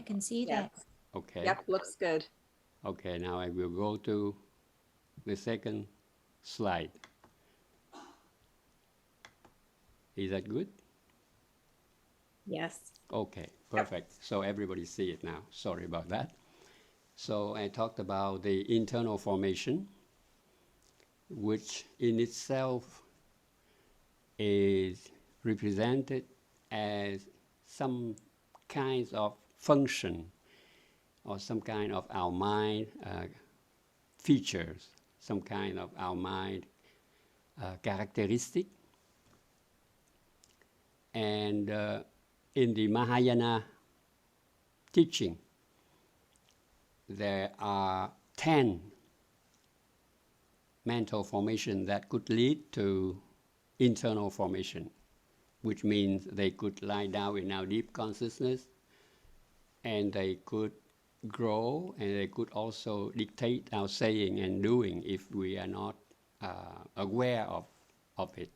can see Yes. that. Okay. Yep, looks good. Okay, now I will go to the second slide. Is that good? Yes. Okay, Yep. perfect. So everybody see it now. Sorry about that. So I talked about the internal formation, which in itself is represented as some kinds of function or some kind of our mind features, some kind of our mind characteristic. And in the Mahayana teaching, there are 10 mental formation that could lead to internal formation, which means they could lie down in our deep consciousness and they could grow and they could also dictate our saying and doing if we are not aware of it.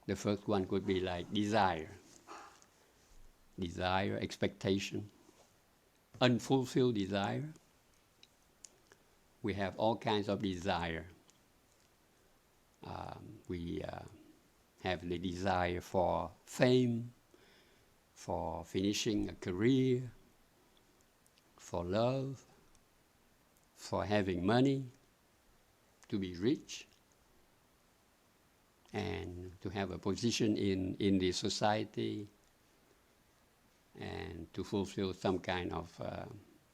The first one could be like desire, expectation, unfulfilled desire. We have all kinds of desire. We have the desire for fame, for finishing a career, for love, for having money, to be rich, and to have a position in the society, and to fulfill some kind of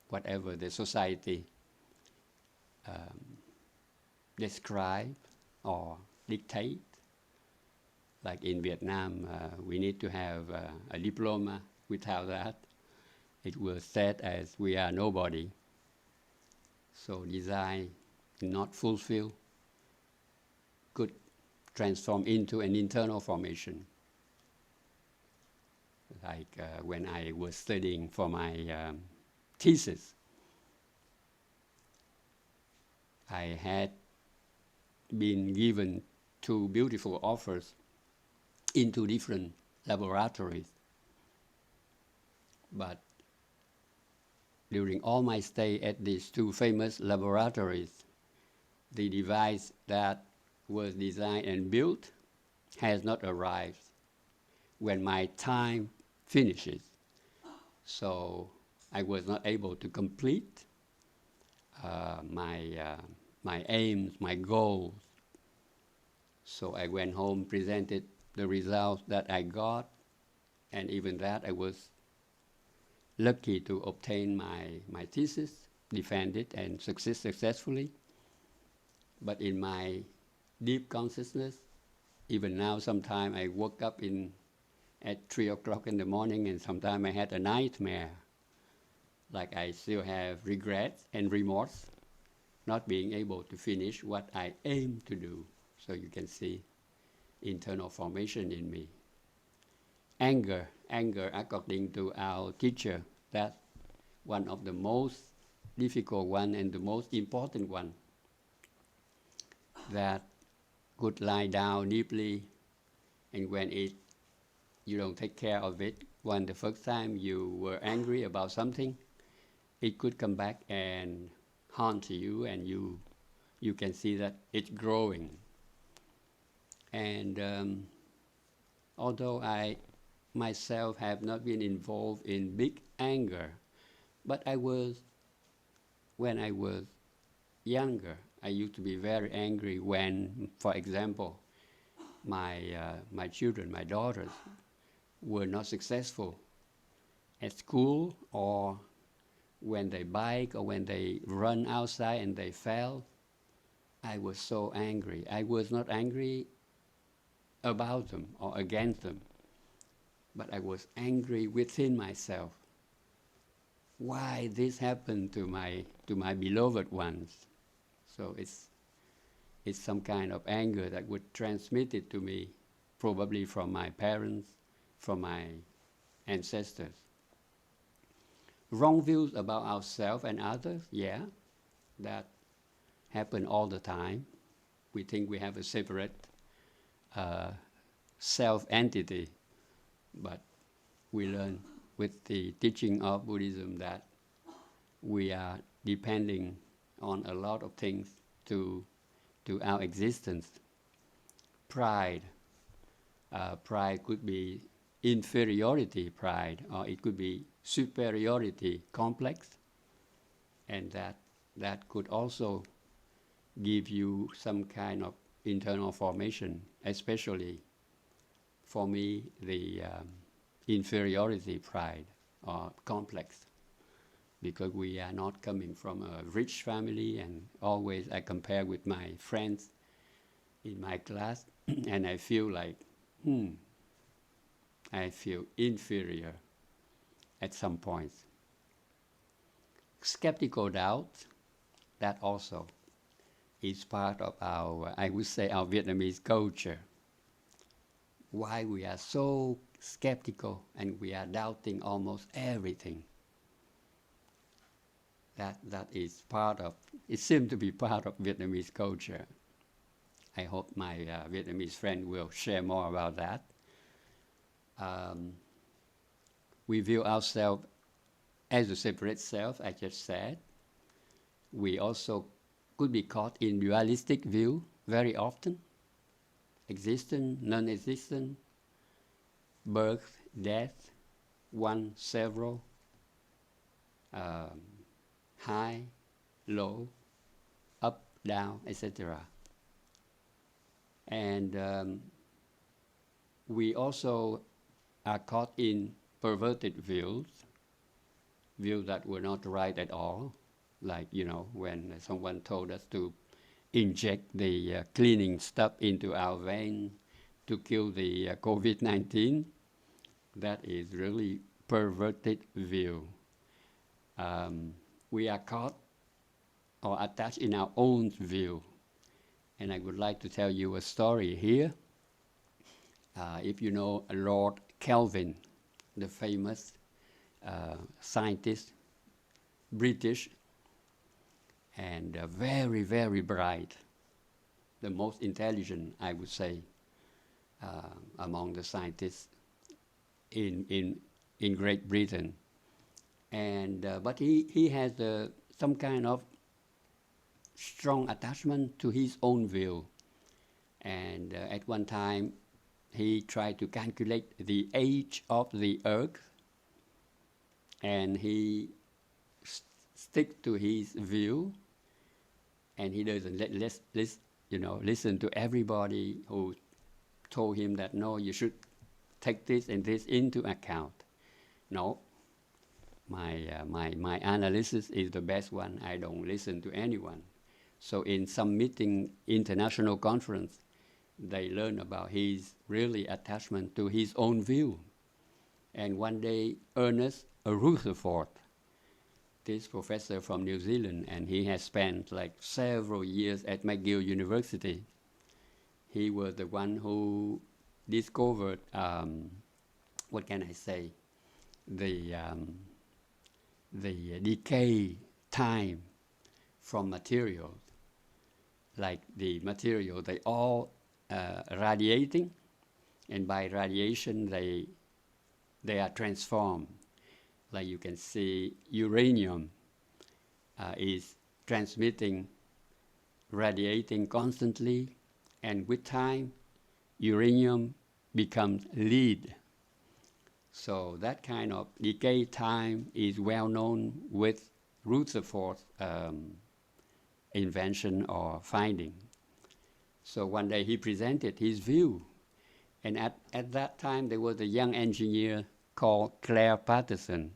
whatever the society describe or dictate. Like in Vietnam, we need to have a diploma. Without that, it will set as we are nobody. So desire not fulfilled could transform into an internal formation. Like when I was studying for my thesis, I had been given two beautiful offers into different laboratories. But during all my stay at these two famous laboratories, the device that was designed and built has not arrived when my time finishes. So I was not able to complete my aims, my goals. So I went home, presented the results that I got, and even that I was lucky to obtain my thesis, defend it, and successfully. But in my deep consciousness, even now, sometimes I woke up at 3 o'clock in the morning, and sometimes I had a nightmare, like I still have regrets and remorse, not being able to finish what I aim to do. So you can see internal formation in me. Anger, according to our teacher, that's one of the most difficult one and the most important one that could lie down deeply, and when you don't take care of it, when the first time you were angry about something, it could come back and haunt you, and you can see that it's growing. And although I myself have not been involved in big anger, but when I was younger, I used to be very angry when, for example, my children, my daughters, were not successful at school, or when they bike, or when they run outside and they fell. I was so angry. I was not angry about them or against them, but I was angry within myself. Why this happened to my beloved ones? So it's some kind of anger that would transmit it to me, probably from my parents, from my ancestors. Wrong views about ourselves and others, yeah, that happen all the time. We think we have a separate self entity, but we learn with the teaching of Buddhism that we are depending on a lot of things to our existence. Pride. Pride could be inferiority pride, or it could be superiority complex, and that could also give you some kind of internal formation, especially for me, the inferiority pride or complex, because we are not coming from a rich family, and always I compare with my friends in my class, and I feel like, I feel inferior at some points. Skeptical doubt, that also is part of our, I would say, our Vietnamese culture. Why we are so skeptical and we are doubting almost everything. That is part of, it seems to be part of Vietnamese culture. I hope my Vietnamese friend will share more about that. We view ourselves as a separate self, I just said. We also could be caught in dualistic view very often. Existent, non-existent, birth, death, one, several, high, low, up, down, etc. And we also are caught in perverted views that were not right at all. Like, when someone told us to inject the cleaning stuff into our vein to kill the COVID-19, that is really perverted view. We are caught or attached in our own view. And I would like to tell you a story here. If you know Lord Kelvin, the famous scientist, British, and very, very bright, the most intelligent, I would say, among the scientists in Great Britain. And but he has some kind of strong attachment to his own view. And at one time, he tried to calculate the age of the Earth, and he stick to his view, and he doesn't listen to everybody who told him that no, you should take this and this into account. No, my analysis is the best one. I don't listen to anyone. So in some meeting, international conference, they learn about his really attachment to his own view. And one day, Ernest Rutherford, this professor from New Zealand, and he has spent like several years at McGill University. He was the one who discovered, what can I say, the decay time from materials. Like the material, they all radiating, and by radiation they are transformed. Like you can see, uranium is transmitting, radiating constantly, and with time, uranium becomes lead. So that kind of decay time is well known with Rutherford's invention or finding. So one day he presented his view, and at that time there was a young engineer called Claire Patterson.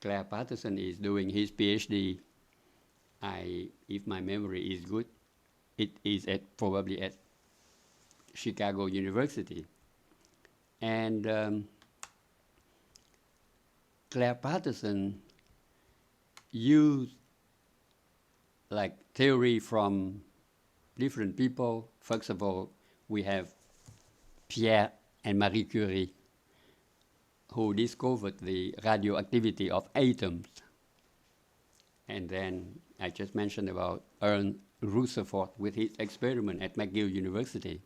Claire Patterson is doing his PhD. If my memory is good, it is probably at Chicago University. And Claire Patterson used like theory from different people. First of all, we have Pierre and Marie Curie, who discovered the radioactivity of atoms. And then I just mentioned about Ernst Rutherford with his experiment at McGill University,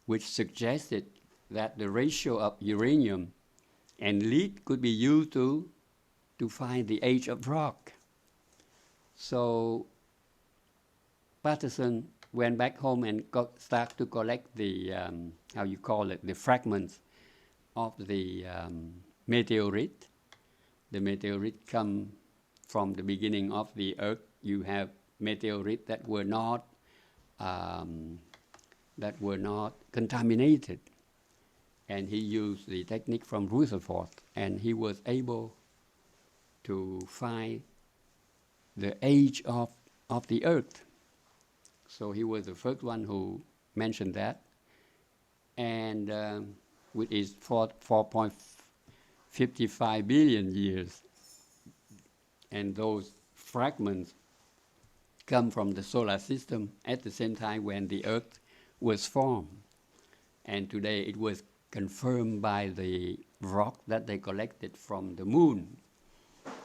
which suggested that the ratio of uranium And lead could be used to find the age of rock. So Patterson went back home and started to collect the, how you call it, the fragments of the meteorite. The meteorite come from the beginning of the Earth. You have meteorites that were not contaminated, and he used the technique from Rutherford, and he was able to find the age of the Earth. So he was the first one who mentioned that, and which is 4.55 billion years. And those fragments come from the solar system at the same time when the Earth was formed. And today it was confirmed by the rock that they collected from the moon.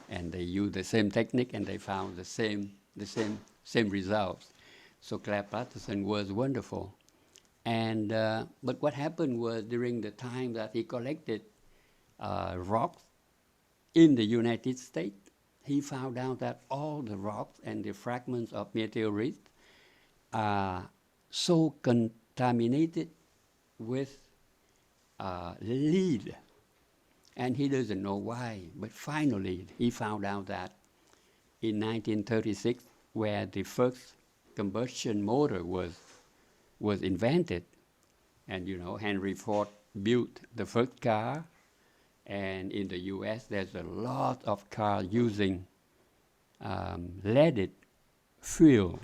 And they used the same technique and they found the same results. So Claire Patterson was wonderful. And but what happened was during the time that he collected rocks in the United States, he found out that all the rocks and the fragments of meteorites are so contaminated with lead. And he doesn't know why, but finally he found out that in 1936, where the first combustion motor was invented, and Henry Ford built the first car, and in the U.S. there's a lot of cars using leaded fuel,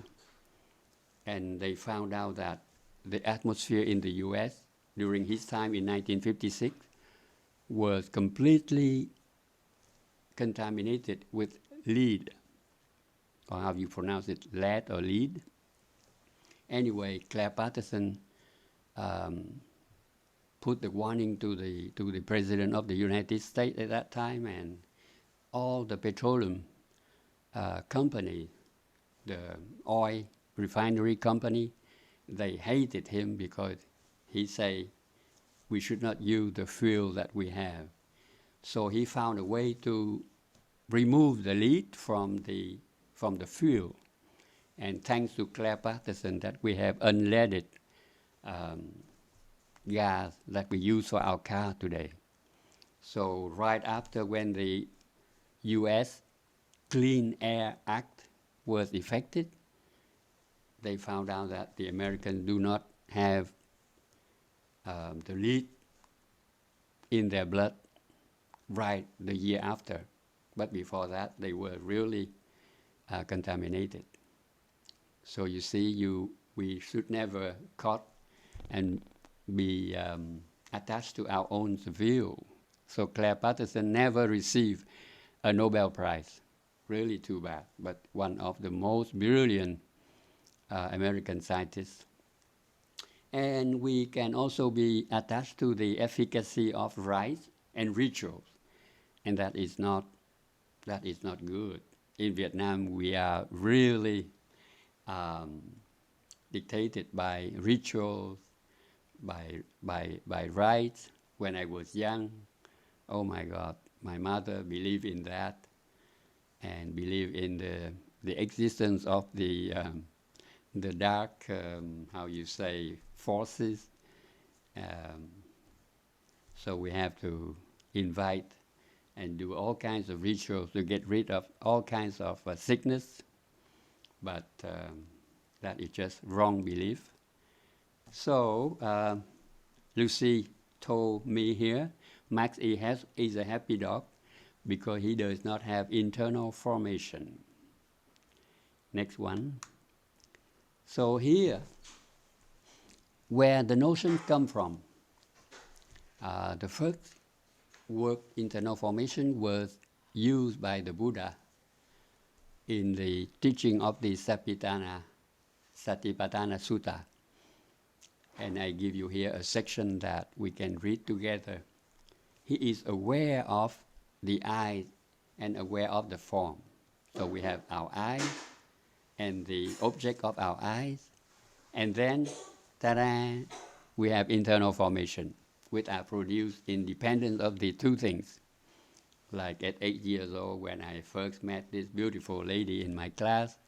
and they found out that the atmosphere in the U.S. during his time in 1956 was completely contaminated with lead, or how you pronounce it, lead or lead. Anyway, Claire Patterson put the warning to the President of the United States at that time, and all the petroleum company, the oil refinery company, they hated him because he said we should not use the fuel that we have. So he found a way to remove the lead from the fuel. And thanks to Claire Patterson that we have unleaded gas that we use for our car today. So right after when the U.S. Clean Air Act was effected, they found out that the Americans do not have the lead in their blood right the year after. But before that, they were really contaminated. So you see, we should never caught and be attached to our own view. So Claire Patterson never received a Nobel Prize. Really too bad, but one of the most brilliant American scientists. And we can also be attached to the efficacy of rites and rituals, and that is not good. In Vietnam, we are really dictated by rituals, by rites. When I was young, oh my God, my mother believed in that, and believed in the existence of the dark, how you say, forces. So we have to invite and do all kinds of rituals to get rid of all kinds of sickness, but that is just wrong belief. So Lucy told me here, Max is a happy dog because he does not have internal formation. Next one. So here, where the notion come from, the first word internal formation was used by the Buddha in the teaching of the Satipatthana Sutta. And I give you here a section that we can read together. He is aware of the eye and aware of the form. So we have our eyes and the object of our eyes, and then, ta-da, we have internal formation. which are produced independent of the two things. Like at 8 years old, when I first met this beautiful lady in my class,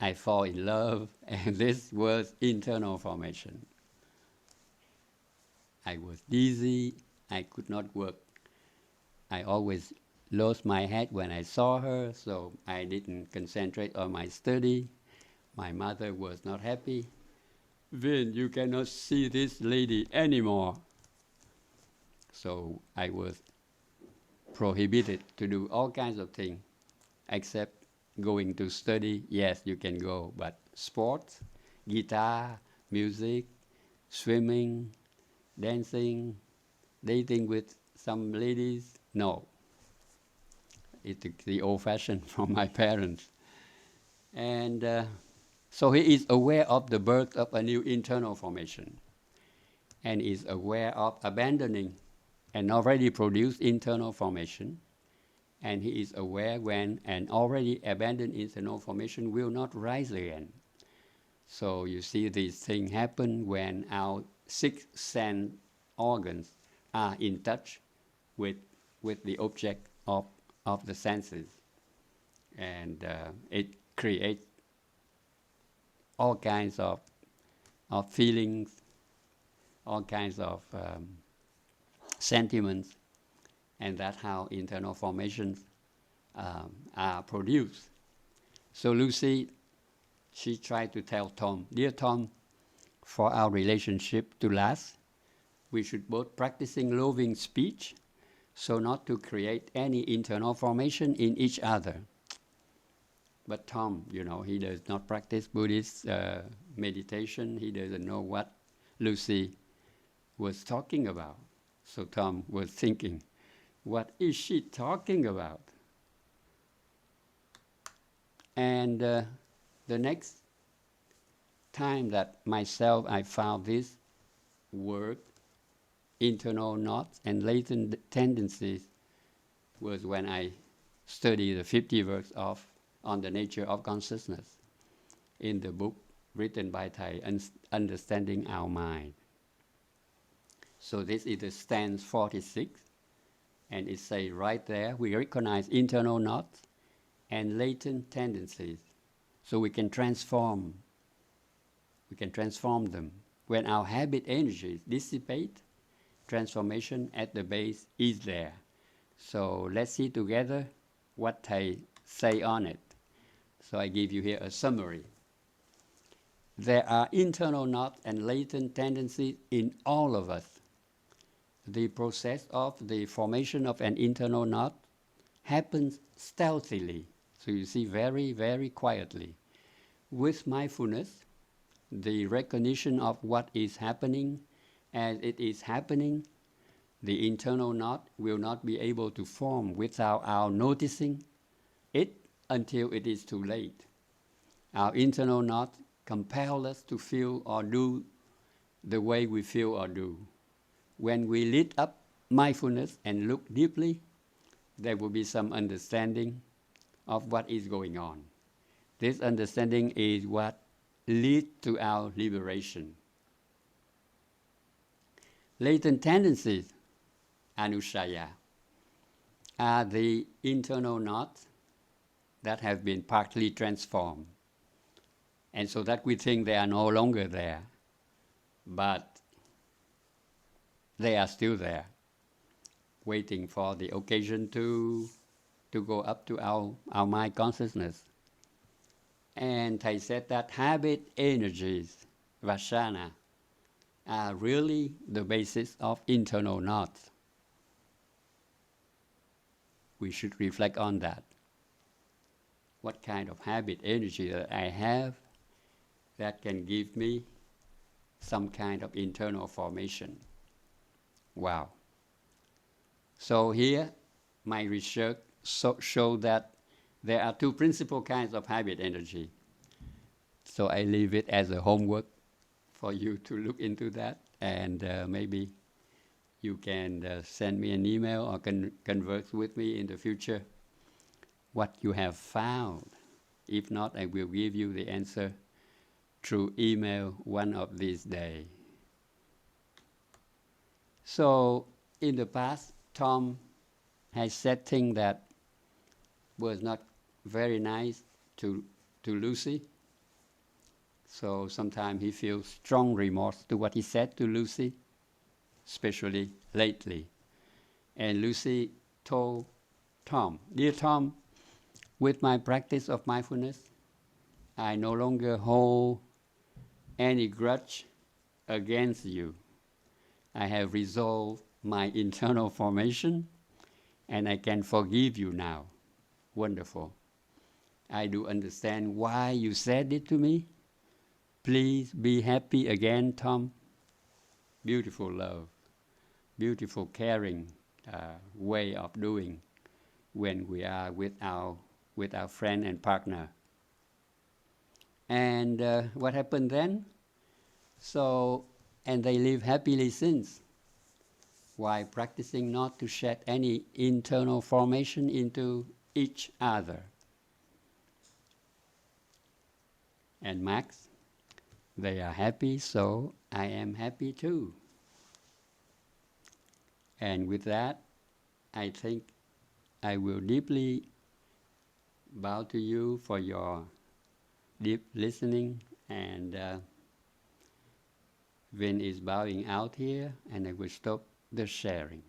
I fall in love, and this was internal formation. I was dizzy, I could not work. I always lost my head when I saw her, so I didn't concentrate on my study. My mother was not happy. Vin, you cannot see this lady anymore. So I was prohibited to do all kinds of things, except going to study. Yes, you can go, but sports, guitar, music, swimming, dancing, dating with some ladies, no. It's the old-fashioned from my parents. And so he is aware of the birth of a new internal formation, and is aware of abandoning an already produced internal formation, and he is aware when an already abandoned internal formation will not rise again. So you see these things happen when our six sense organs are in touch with the object of the senses. And it creates all kinds of feelings, all kinds of sentiments, and that's how internal formations are produced. So Lucy, she tried to tell Tom, dear Tom, for our relationship to last, we should both practicing loving speech, so not to create any internal formation in each other. But Tom, he does not practice Buddhist meditation. He doesn't know what Lucy was talking about. So Tom was thinking, what is she talking about? And the next time that myself I found this word, internal knots and latent tendencies, was when I studied the 50 works on the nature of consciousness in the book written by Thầy, Understanding Our Mind. So this is the stance 46, and it says right there, we recognize internal knots and latent tendencies, so we can transform them. When our habit energies dissipate, transformation at the base is there. So let's see together what Thầy say on it. So I give you here a summary. There are internal knots and latent tendencies in all of us. The process of the formation of an internal knot happens stealthily. So you see, very, very quietly. With mindfulness, the recognition of what is happening as it is happening, the internal knot will not be able to form without our noticing it until it is too late. Our internal knot compels us to feel or do the way we feel or do. When we lit up mindfulness and look deeply, there will be some understanding of what is going on. This understanding is what leads to our liberation. Latent tendencies, anussaya, are the internal knots that have been partly transformed. And so that we think they are no longer there, but they are still there, waiting for the occasion to go up to our mind consciousness. And Thầy said that habit energies, vasana, are really the basis of internal knots. We should reflect on that. What kind of habit energy that I have that can give me some kind of internal formation? Wow. So here, my research show that there are two principal kinds of habit energy. So I leave it as a homework for you to look into that, and maybe you can send me an email or converse with me in the future what you have found. If not, I will give you the answer through email one of these days. So in the past, Tom has said things that was not very nice to Lucy. So sometimes he feels strong remorse to what he said to Lucy, especially lately. And Lucy told Tom, "Dear Tom, with my practice of mindfulness, I no longer hold any grudge against you. I have resolved my internal formation and I can forgive you now." Wonderful. I do understand why you said it to me. Please be happy again, Tom. Beautiful love, beautiful caring way of doing when we are with our friend and partner. And what happened then? So, and they live happily since, while practicing not to shed any internal formation into each other. And Max, they are happy, so I am happy too. And with that, I think I will deeply bow to you for your deep listening, and Vin is bowing out here, and I will stop the sharing.